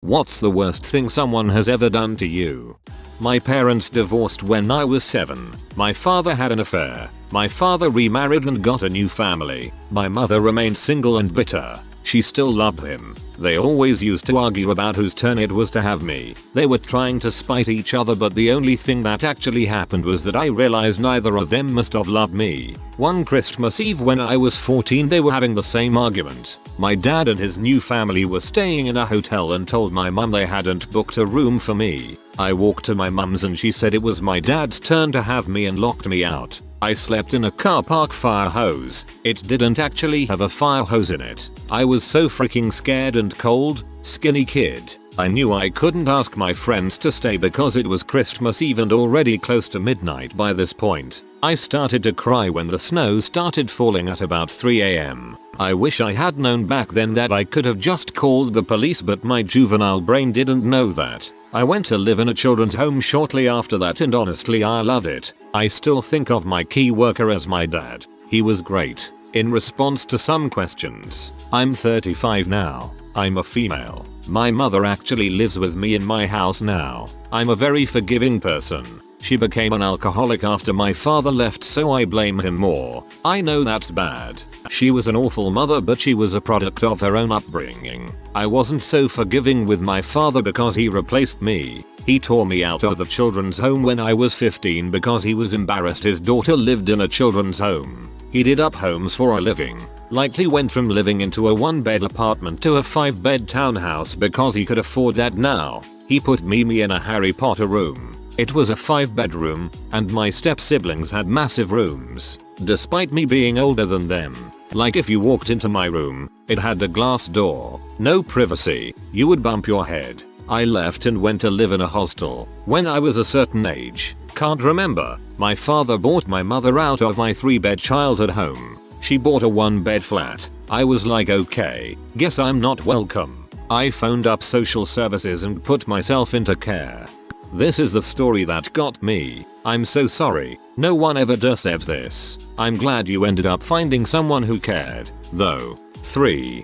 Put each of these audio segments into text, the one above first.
What's the worst thing someone has ever done to you? My parents divorced when I was 7. My father had an affair. My father remarried and got a new family. My mother remained single and bitter. She still loved him. They always used to argue about whose turn it was to have me. They were trying to spite each other, but the only thing that actually happened was that I realized neither of them must have loved me. One Christmas Eve when I was 14, they were having the same argument. My dad and his new family were staying in a hotel and told my mum they hadn't booked a room for me. I walked to my mum's and she said it was my dad's turn to have me and locked me out. I slept in a car park fire hose. It didn't actually have a fire hose in it. I was so freaking scared and cold. Skinny kid. I knew I couldn't ask my friends to stay because it was Christmas Eve and already close to midnight by this point. I started to cry when the snow started falling at about 3 AM. I wish I had known back then that I could have just called the police, but my juvenile brain didn't know that. I went to live in a children's home shortly after that, and honestly I loved it. I still think of my key worker as my dad. He was great. In response to some questions, I'm 35 now. I'm a female. My mother actually lives with me in my house now. I'm a very forgiving person. She became an alcoholic after my father left, so I blame him more. I know that's bad. She was an awful mother, but she was a product of her own upbringing. I wasn't so forgiving with my father because he replaced me. He tore me out of the children's home when I was 15 because he was embarrassed his daughter lived in a children's home. He did up homes for a living. Likely went from living into a 1-bed apartment to a 5-bed townhouse because he could afford that now. He put me in a Harry Potter room. It was a 5-bedroom, and my step-siblings had massive rooms. Despite me being older than them. Like if you walked into my room, it had a glass door. No privacy. You would bump your head. I left and went to live in a hostel. When I was a certain age, can't remember, my father bought my mother out of my 3-bed childhood home. She bought a 1-bed flat. I was like, okay, guess I'm not welcome. I phoned up social services and put myself into care. This is the story that got me. I'm so sorry. No one ever deserves this. I'm glad you ended up finding someone who cared, though. 3.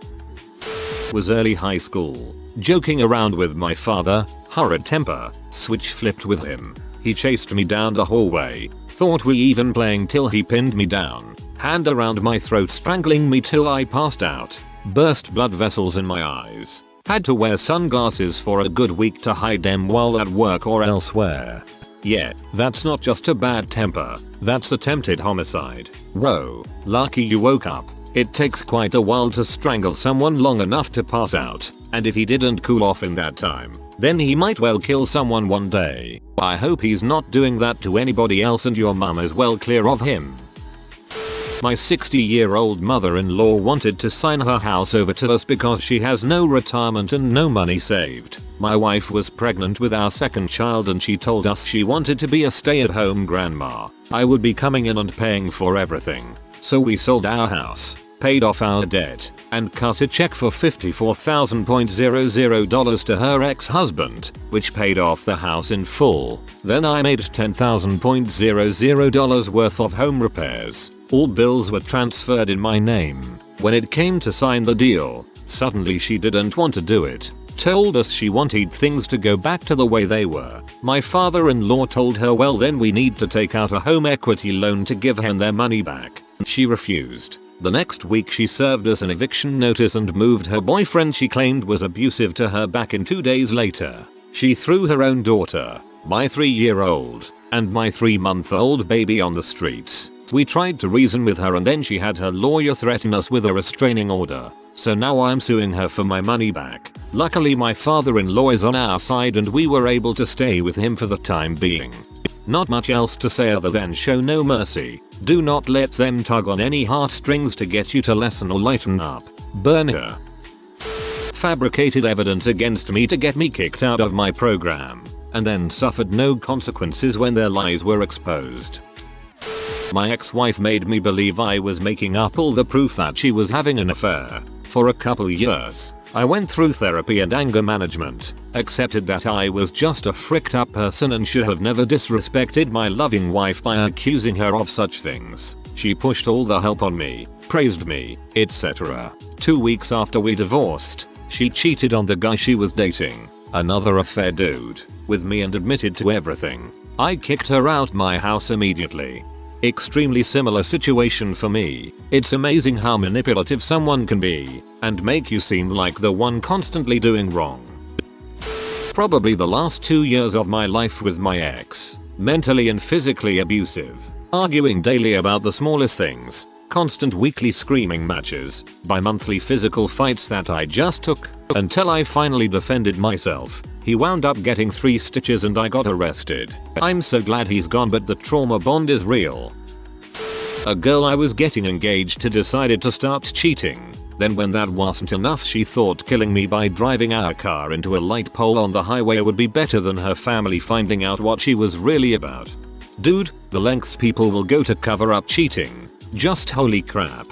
Was early high school. Joking around with my father. Horrid temper. Switch flipped with him. He chased me down the hallway. Thought we even playing till he pinned me down. Hand around my throat, strangling me till I passed out. Burst blood vessels in my eyes. Had to wear sunglasses for a good week to hide them while at work or elsewhere. Yeah, that's not just a bad temper. That's attempted homicide. Whoa, lucky you woke up. It takes quite a while to strangle someone long enough to pass out. And if he didn't cool off in that time, then he might well kill someone one day. I hope he's not doing that to anybody else and your mum is well clear of him. My 60-year-old mother-in-law wanted to sign her house over to us because she has no retirement and no money saved. My wife was pregnant with our second child and she told us she wanted to be a stay-at-home grandma. I would be coming in and paying for everything. So we sold our house, paid off our debt, and cut a check for $54,000 to her ex-husband, which paid off the house in full. Then I made $10,000 worth of home repairs. All bills were transferred in my name. When it came to sign the deal, suddenly she didn't want to do it. Told us she wanted things to go back to the way they were. My father-in-law told her, well then we need to take out a home equity loan to give them their money back. She refused. The next week she served us an eviction notice and moved her boyfriend she claimed was abusive to her back in 2 days later. She threw her own daughter, my 3-year-old, and my 3-month-old baby on the streets. We tried to reason with her and then she had her lawyer threaten us with a restraining order. So now I'm suing her for my money back. Luckily my father-in-law is on our side and we were able to stay with him for the time being. Not much else to say other than show no mercy. Do not let them tug on any heartstrings to get you to lessen or lighten up. Burn her. Fabricated evidence against me to get me kicked out of my program, and then suffered no consequences when their lies were exposed. My ex-wife made me believe I was making up all the proof that she was having an affair. For a couple years, I went through therapy and anger management, accepted that I was just a fricked up person and should have never disrespected my loving wife by accusing her of such things. She pushed all the help on me, praised me, etc. 2 weeks after we divorced, She cheated on the guy she was dating, another affair dude, with me and admitted to everything. I kicked her out my house immediately. Extremely similar situation for me. It's amazing how manipulative someone can be and make you seem like the one constantly doing wrong. Probably the last 2 years of my life with my ex. Mentally and physically abusive. Arguing daily about the smallest things. Constant weekly screaming matches. Bi-monthly physical fights that I just took until I finally defended myself. He wound up getting 3 stitches and I got arrested. I'm so glad he's gone, but the trauma bond is real. A girl I was getting engaged to decided to start cheating. Then when that wasn't enough, she thought killing me by driving our car into a light pole on the highway would be better than her family finding out what she was really about. Dude, the lengths people will go to cover up cheating. Just holy crap.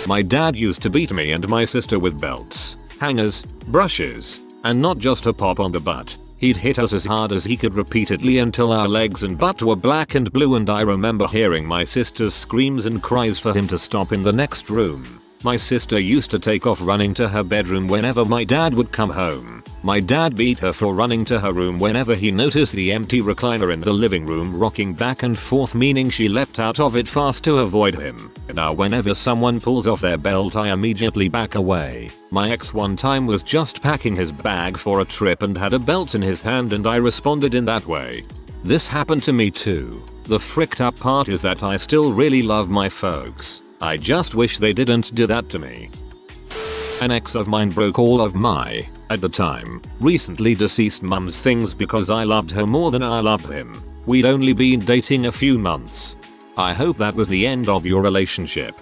My dad used to beat me and my sister with belts, hangers, brushes, and not just a pop on the butt. He'd hit us as hard as he could repeatedly until our legs and butt were black and blue, and I remember hearing my sister's screams and cries for him to stop in the next room. My sister used to take off running to her bedroom whenever my dad would come home. My dad beat her for running to her room whenever he noticed the empty recliner in the living room rocking back and forth, meaning she leapt out of it fast to avoid him. Now whenever someone pulls off their belt, I immediately back away. My ex one time was just packing his bag for a trip and had a belt in his hand, and I responded in that way. This happened to me too. The fricked up part is that I still really love my folks. I just wish they didn't do that to me. An ex of mine broke all of my, at the time, recently deceased mum's things because I loved her more than I loved him. We'd only been dating a few months. I hope that was the end of your relationship.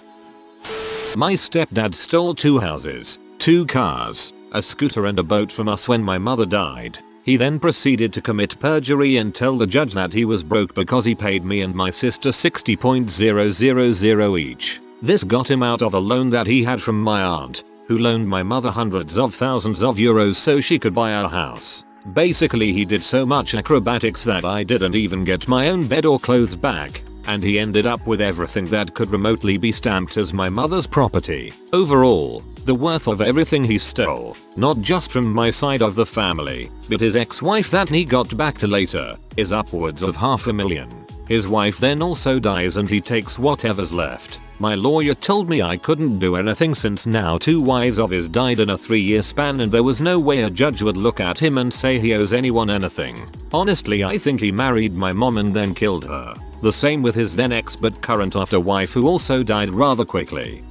My stepdad stole 2 houses, 2 cars, a scooter and a boat from us when my mother died. He then proceeded to commit perjury and tell the judge that he was broke because he paid me and my sister $60,000 each. This got him out of a loan that he had from my aunt, who loaned my mother hundreds of thousands of euros so she could buy our house. Basically, he did so much acrobatics that I didn't even get my own bed or clothes back, and he ended up with everything that could remotely be stamped as my mother's property. Overall, the worth of everything he stole, not just from my side of the family, but his ex-wife that he got back to later, is upwards of $500,000. His wife then also dies and he takes whatever's left. My lawyer told me I couldn't do anything since now 2 wives of his died in a 3-year span and there was no way a judge would look at him and say he owes anyone anything. Honestly, I think he married my mom and then killed her. The same with his then ex but current after wife, who also died rather quickly.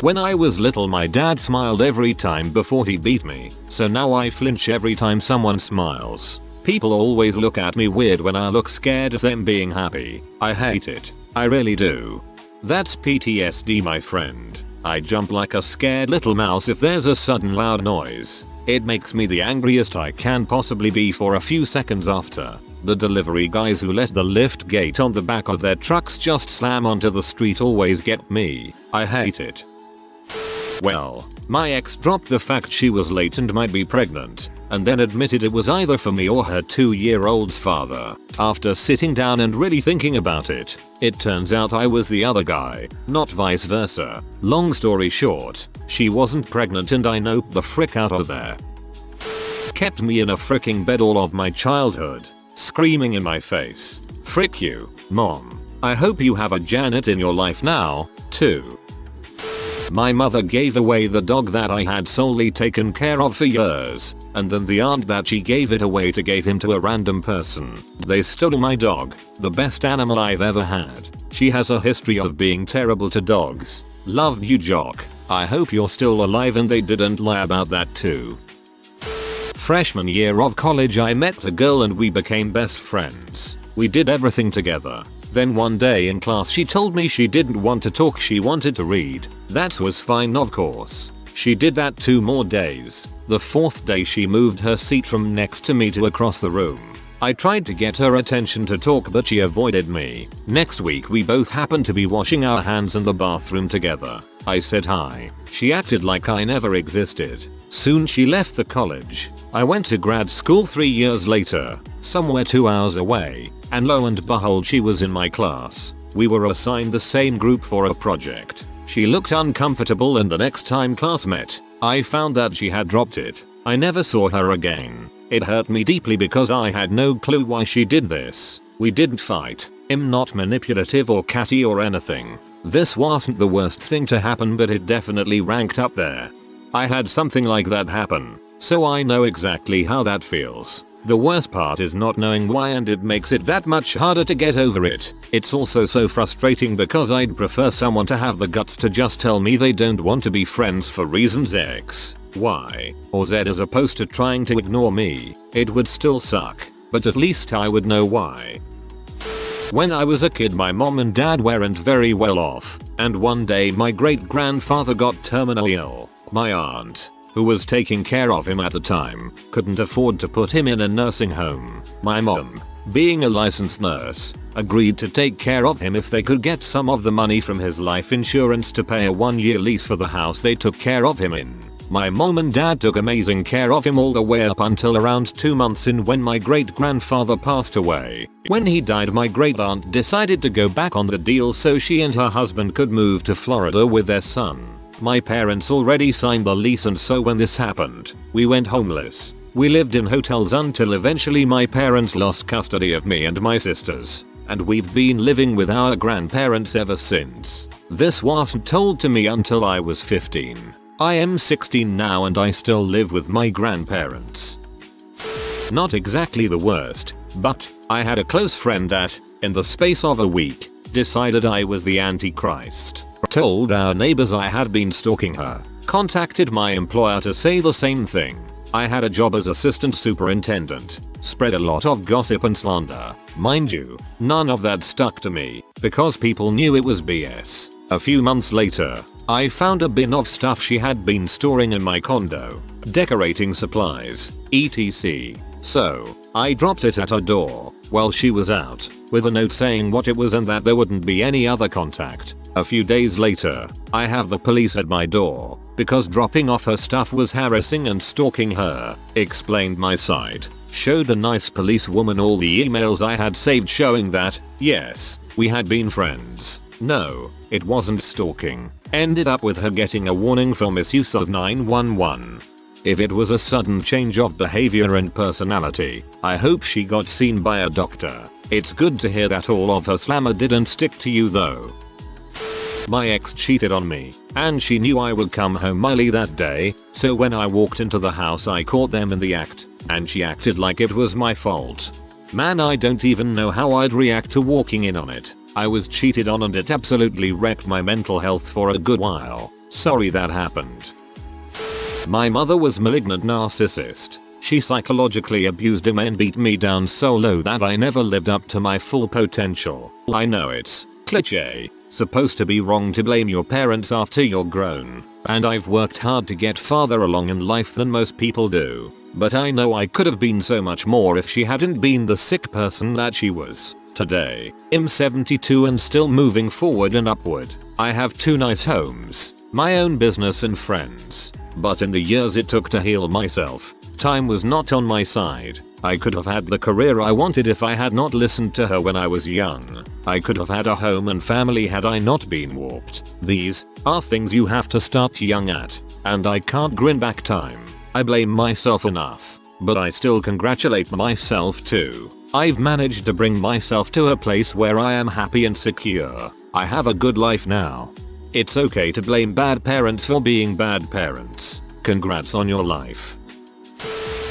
When I was little, my dad smiled every time before he beat me, so now I flinch every time someone smiles. People always look at me weird when I look scared of them being happy. I hate it. I really do. That's PTSD, my friend. I jump like a scared little mouse if there's a sudden loud noise. It makes me the angriest I can possibly be for a few seconds after. The delivery guys who let the lift gate on the back of their trucks just slam onto the street always get me. I hate it. Well, my ex dropped the fact she was late and might be pregnant, and then admitted it was either for me or her 2-year-old's father. After sitting down and really thinking about it, it turns out I was the other guy, not vice versa. Long story short, she wasn't pregnant and I noped the frick out of there. Kept me in a fricking bed all of my childhood, screaming in my face, "Frick you, mom. I hope you have a Janet in your life now, too." My mother gave away the dog that I had solely taken care of for years, and then the aunt that she gave it away to gave him to a random person. They stole my dog, the best animal I've ever had. She has a history of being terrible to dogs. Loved you, Jock. I hope you're still alive and they didn't lie about that too. Freshman year of college, I met a girl and we became best friends. We did everything together. Then one day in class she told me she didn't want to talk, she wanted to read. That was fine, of course. She did that 2 more days. The 4th day she moved her seat from next to me to across the room. I tried to get her attention to talk but she avoided me. Next week we both happened to be washing our hands in the bathroom together. I said hi. She acted like I never existed. Soon she left the college. I went to grad school 3 years later, somewhere 2 hours away, and lo and behold she was in my class. We were assigned the same group for a project. She looked uncomfortable and the next time class met, I found that she had dropped it. I never saw her again. It hurt me deeply because I had no clue why she did this. We didn't fight. I'm not manipulative or catty or anything. This wasn't the worst thing to happen, but it definitely ranked up there. I had something like that happen, so I know exactly how that feels. The worst part is not knowing why, and it makes it that much harder to get over it. It's also so frustrating because I'd prefer someone to have the guts to just tell me they don't want to be friends for reasons X, Y, or Z as opposed to trying to ignore me. It would still suck, but at least I would know why. When I was a kid, my mom and dad weren't very well off, and one day my great-grandfather got terminally ill. My aunt, who was taking care of him at the time, couldn't afford to put him in a nursing home. My mom, being a licensed nurse, agreed to take care of him if they could get some of the money from his life insurance to pay a 1-year lease for the house they took care of him in. My mom and dad took amazing care of him all the way up until around 2 months in, when my great-grandfather passed away. When he died, my great-aunt decided to go back on the deal so she and her husband could move to Florida with their son. My parents already signed the lease, and so when this happened, we went homeless. We lived in hotels until eventually my parents lost custody of me and my sisters, and we've been living with our grandparents ever since. This wasn't told to me until I was 15. I am 16 now and I still live with my grandparents. Not exactly the worst, but I had a close friend that, in the space of a week, decided I was the Antichrist. Told our neighbors I had been stalking her. Contacted my employer to say the same thing. I had a job as assistant superintendent. Spread a lot of gossip and slander. Mind you, none of that stuck to me, because people knew it was BS. A few months later, I found a bin of stuff she had been storing in my condo. Decorating supplies, etc. So, I dropped it at her door while she was out, with a note saying what it was and that there wouldn't be any other contact. A few days later, I have the police at my door because dropping off her stuff was harassing and stalking her. Explained my side. Showed a nice policewoman all the emails I had saved showing that, yes, we had been friends. No, it wasn't stalking. Ended up with her getting a warning for misuse of 911. If it was a sudden change of behavior and personality, I hope she got seen by a doctor. It's good to hear that all of her slammer didn't stick to you though. My ex cheated on me, and she knew I would come home early that day, so when I walked into the house I caught them in the act, and she acted like it was my fault. Man, I don't even know how I'd react to walking in on it. I was cheated on and it absolutely wrecked my mental health for a good while. Sorry that happened. My mother was malignant narcissist. She psychologically abused me and beat me down so low that I never lived up to my full potential. I know it's cliché, supposed to be wrong to blame your parents after you're grown, and I've worked hard to get farther along in life than most people do, but I know I could have been so much more if she hadn't been the sick person that she was. Today, I'm 72 and still moving forward and upward. I have 2 nice homes, my own business and friends, but in the years it took to heal myself, time was not on my side. I could have had the career I wanted if I had not listened to her when I was young. I could have had a home and family had I not been warped. These are things you have to start young at, and I can't grin back time. I blame myself enough, but I still congratulate myself too. I've managed to bring myself to a place where I am happy and secure. I have a good life now. It's okay to blame bad parents for being bad parents. Congrats on your life.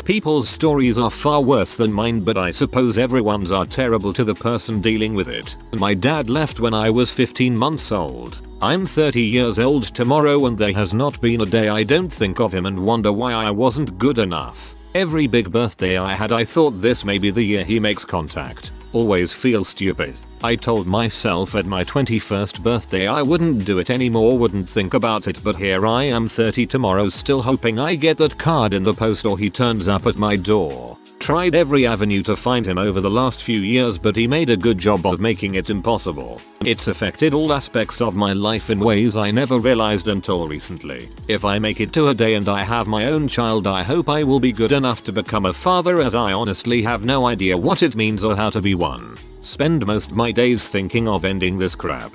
People's stories are far worse than mine, but I suppose everyone's are terrible to the person dealing with it. My dad left when I was 15 months old. I'm 30 years old tomorrow and there has not been a day I don't think of him and wonder why I wasn't good enough. Every big birthday I had I thought this may be the year he makes contact. Always feel stupid. I told myself at my 21st birthday I wouldn't do it anymore, wouldn't think about it, but here I am 30 tomorrow still hoping I get that card in the post or he turns up at my door. Tried every avenue to find him over the last few years, but he made a good job of making it impossible. It's affected all aspects of my life in ways I never realized until recently. If I make it to a day and I have my own child, I hope I will be good enough to become a father, as I honestly have no idea what it means or how to be one. Spend most my days thinking of ending this crap.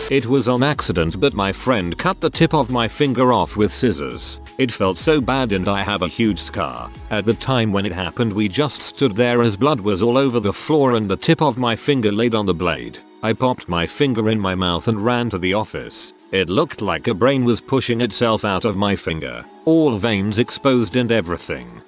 It was on accident, but my friend cut the tip of my finger off with scissors. It felt so bad and I have a huge scar. At the time when it happened, we just stood there as blood was all over the floor and the tip of my finger laid on the blade. I popped my finger in my mouth and ran to the office. It looked like a brain was pushing itself out of my finger. All veins exposed and everything.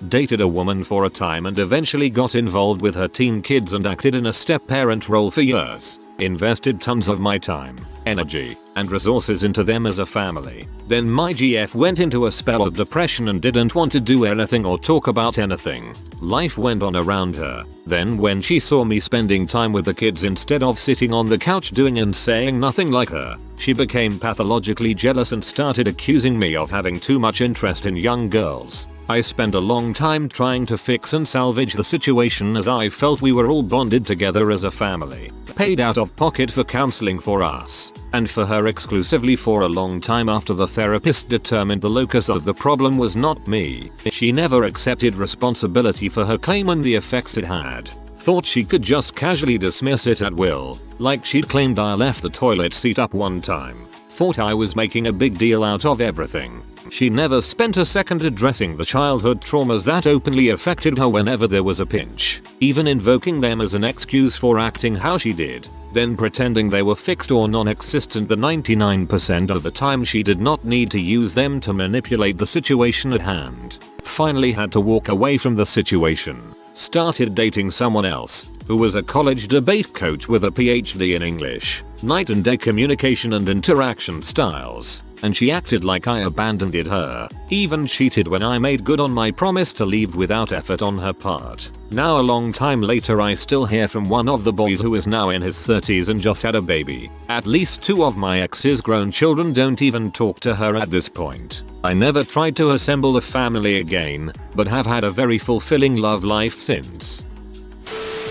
Dated a woman for a time and eventually got involved with her teen kids and acted in a step-parent role for years. Invested tons of my time, energy, and resources into them as a family. Then my GF went into a spell of depression and didn't want to do anything or talk about anything. Life went on around her. Then when she saw me spending time with the kids instead of sitting on the couch doing and saying nothing like her, she became pathologically jealous and started accusing me of having too much interest in young girls. I spent a long time trying to fix and salvage the situation as I felt we were all bonded together as a family. Paid out of pocket for counseling for us and for her exclusively for a long time after the therapist determined the locus of the problem was not me. She never accepted responsibility for her claim and the effects it had. Thought she could just casually dismiss it at will, like she'd claimed I left the toilet seat up one time. Thought I was making a big deal out of everything. She never spent a second addressing the childhood traumas that openly affected her whenever there was a pinch, even invoking them as an excuse for acting how she did, then pretending they were fixed or non-existent the 99% of the time she did not need to use them to manipulate the situation at hand. Finally had to walk away from the situation. Started dating someone else, who was a college debate coach with a PhD in English, night and day communication and interaction styles, and she acted like I abandoned her. Even cheated when I made good on my promise to leave without effort on her part. Now a long time later I still hear from one of the boys who is now in his 30s and just had a baby. At least 2 of my ex's grown children don't even talk to her at this point. I never tried to assemble a family again, but have had a very fulfilling love life since.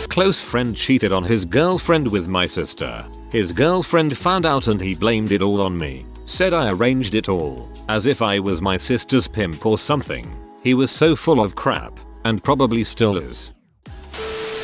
Close friend cheated on his girlfriend with my sister. His girlfriend found out and he blamed it all on me. Said I arranged it all, as if I was my sister's pimp or something. He was so full of crap, and probably still is.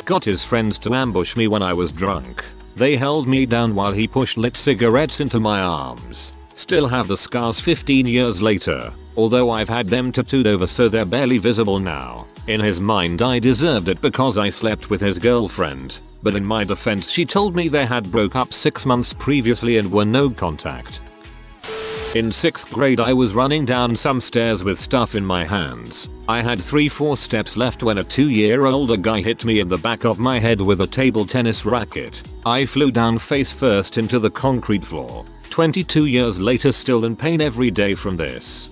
Got his friends to ambush me when I was drunk. They held me down while he pushed lit cigarettes into my arms. Still have the scars 15 years later, although I've had them tattooed over so they're barely visible now. In his mind I deserved it because I slept with his girlfriend, but in my defense she told me they had broke up 6 months previously and were no contact. In 6th grade I was running down some stairs with stuff in my hands. I had 3-4 steps left when a 2-year-old guy hit me in the back of my head with a table tennis racket. I flew down face first into the concrete floor. 22 years later still in pain every day from this.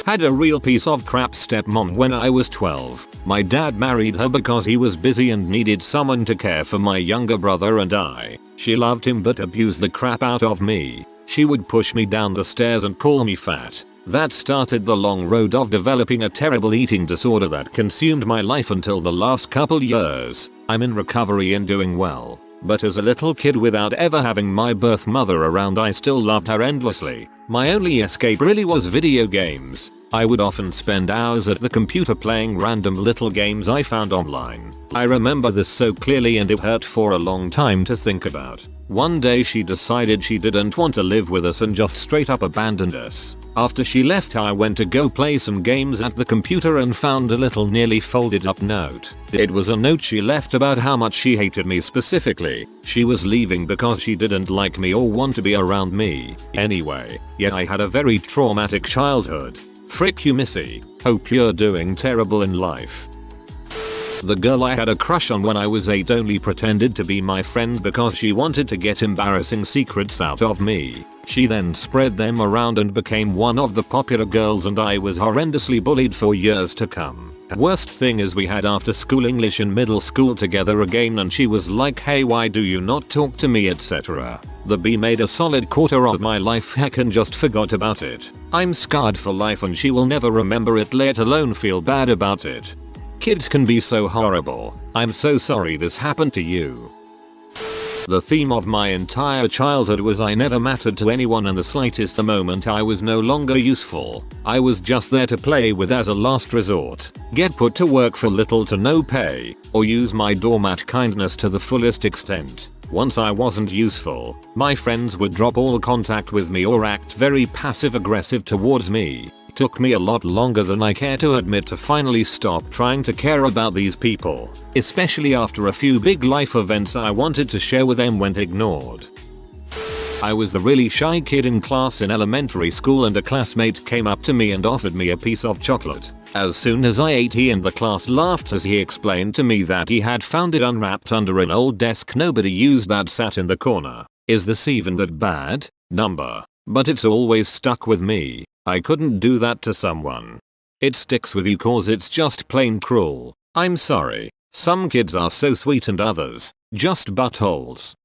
Had a real piece of crap stepmom when I was 12. My dad married her because he was busy and needed someone to care for my younger brother and I. She loved him but abused the crap out of me. She would push me down the stairs and call me fat. That started the long road of developing a terrible eating disorder that consumed my life until the last couple years. I'm in recovery and doing well. But as a little kid without ever having my birth mother around I still loved her endlessly. My only escape really was video games. I would often spend hours at the computer playing random little games I found online. I remember this so clearly and it hurt for a long time to think about. One day she decided she didn't want to live with us and just straight up abandoned us. After she left I went to go play some games at the computer and found a little nearly folded up note. It was a note she left about how much she hated me specifically. She was leaving because she didn't like me or want to be around me. Anyway, yeah, I had a very traumatic childhood. Frick you missy. Hope you're doing terrible in life. The girl I had a crush on when I was 8 only pretended to be my friend because she wanted to get embarrassing secrets out of me. She then spread them around and became one of the popular girls and I was horrendously bullied for years to come. Worst thing is we had after school English in middle school together again and she was like, hey, why do you not talk to me, etc. The B made a solid quarter of my life heck and just forgot about it. I'm scarred for life and she will never remember it, let alone feel bad about it. Kids can be so horrible. I'm so sorry this happened to you. The theme of my entire childhood was I never mattered to anyone in the slightest the moment I was no longer useful. I was just there to play with as a last resort, get put to work for little to no pay, or use my doormat kindness to the fullest extent. Once I wasn't useful, my friends would drop all contact with me or act very passive aggressive towards me. Took me a lot longer than I care to admit to finally stop trying to care about these people, especially after a few big life events I wanted to share with them went ignored. I was the really shy kid in class in elementary school and a classmate came up to me and offered me a piece of chocolate. As soon as I ate, he and the class laughed as he explained to me that he had found it unwrapped under an old desk nobody used that sat in the corner. Is this even that bad? Number. But it's always stuck with me. I couldn't do that to someone. It sticks with you cause it's just plain cruel. I'm sorry. Some kids are so sweet and others, just buttholes.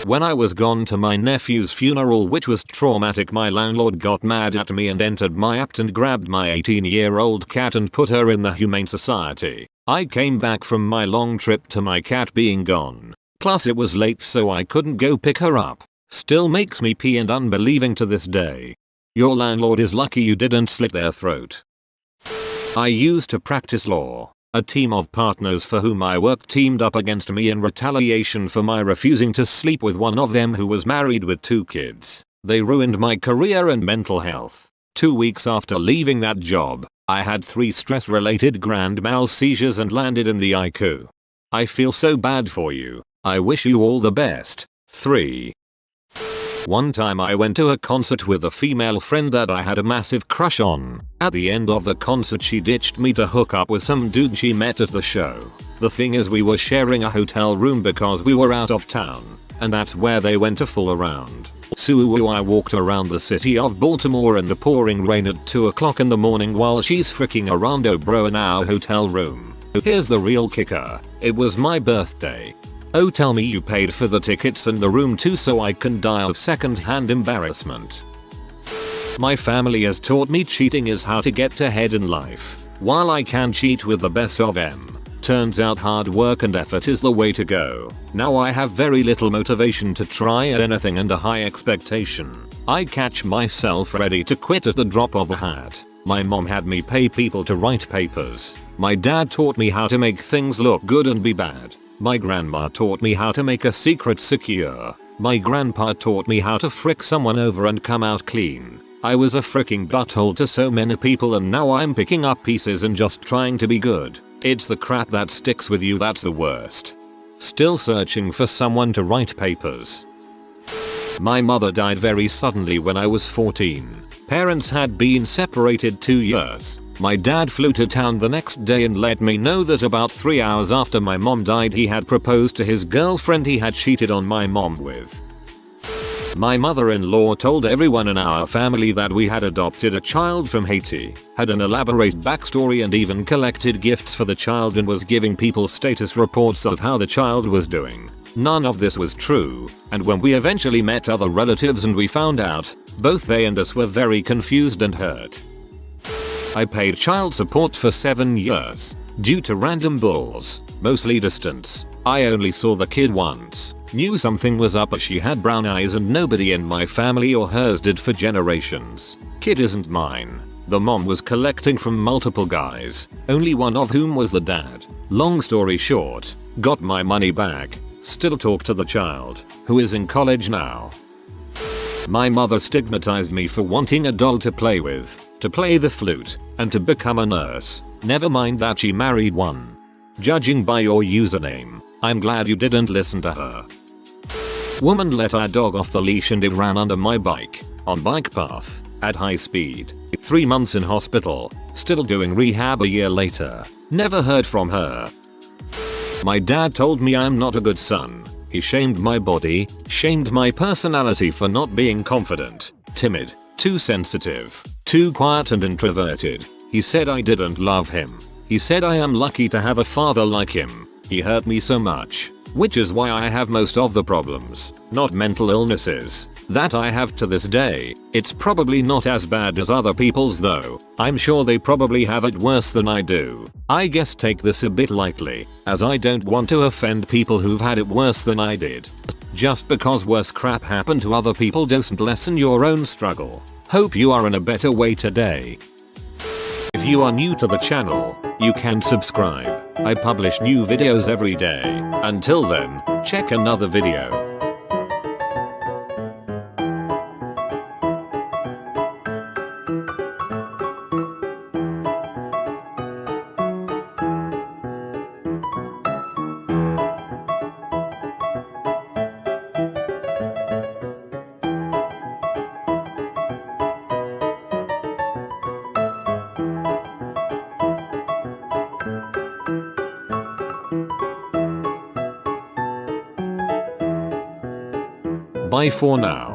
When I was gone to my nephew's funeral, which was traumatic, my landlord got mad at me and entered my apt and grabbed my 18-year-old cat and put her in the Humane Society. I came back from my long trip to my cat being gone. Plus it was late so I couldn't go pick her up. Still makes me pee and unbelieving to this day. Your landlord is lucky you didn't slit their throat. I used to practice law. A team of partners for whom I worked teamed up against me in retaliation for my refusing to sleep with one of them who was married with 2 kids. They ruined my career and mental health. 2 weeks after leaving that job, I had 3 stress-related grand mal seizures and landed in the ICU. I feel so bad for you. I wish you all the best. 3. One time I went to a concert with a female friend that I had a massive crush on. At the end of the concert she ditched me to hook up with some dude she met at the show. The thing is we were sharing a hotel room because we were out of town, and that's where they went to fool around. So I walked around the city of Baltimore in the pouring rain at 2 o'clock in the morning while she's freaking a rando bro in our hotel room. Here's the real kicker. It was my birthday. Oh, tell me you paid for the tickets and the room too so I can die of second-hand embarrassment. My family has taught me cheating is how to get ahead in life. While I can cheat with the best of them, turns out hard work and effort is the way to go. Now I have very little motivation to try at anything and a high expectation. I catch myself ready to quit at the drop of a hat. My mom had me pay people to write papers. My dad taught me how to make things look good and be bad. My grandma taught me how to make a secret secure. My grandpa taught me how to frick someone over and come out clean. I was a fricking butthole to so many people and now I'm picking up pieces and just trying to be good. It's the crap that sticks with you that's the worst. Still searching for someone to write papers. My mother died very suddenly when I was 14. Parents had been separated 2 years. My dad flew to town the next day and let me know that about 3 hours after my mom died he had proposed to his girlfriend he had cheated on my mom with. My mother-in-law told everyone in our family that we had adopted a child from Haiti, had an elaborate backstory and even collected gifts for the child and was giving people status reports of how the child was doing. None of this was true, and when we eventually met other relatives and we found out, both they and us were very confused and hurt. I paid child support for 7 years. Due to random bulls, mostly distance. I only saw the kid once. Knew something was up as she had brown eyes and nobody in my family or hers did for generations. Kid isn't mine. The mom was collecting from multiple guys, only one of whom was the dad. Long story short, got my money back. Still talk to the child, who is in college now. My mother stigmatized me for wanting a doll to play with, to play the flute, and to become a nurse. Never mind that she married one. Judging by your username, I'm glad you didn't listen to her. Woman let our dog off the leash and it ran under my bike, on bike path, at high speed. 3 months in hospital, still doing rehab a year later. Never heard from her. My dad told me I'm not a good son. He shamed my body, shamed my personality for not being confident, timid, too sensitive, too quiet and introverted. He said I didn't love him. He said I am lucky to have a father like him. He hurt me so much, which is why I have most of the problems, not mental illnesses, that I have to this day. It's probably not as bad as other people's though. I'm sure they probably have it worse than I do. I guess take this a bit lightly, as I don't want to offend people who've had it worse than I did. Just because worse crap happened to other people doesn't lessen your own struggle. Hope you are in a better way today. If you are new to the channel, you can subscribe. I publish new videos every day. Until then, Check another video. Bye for now.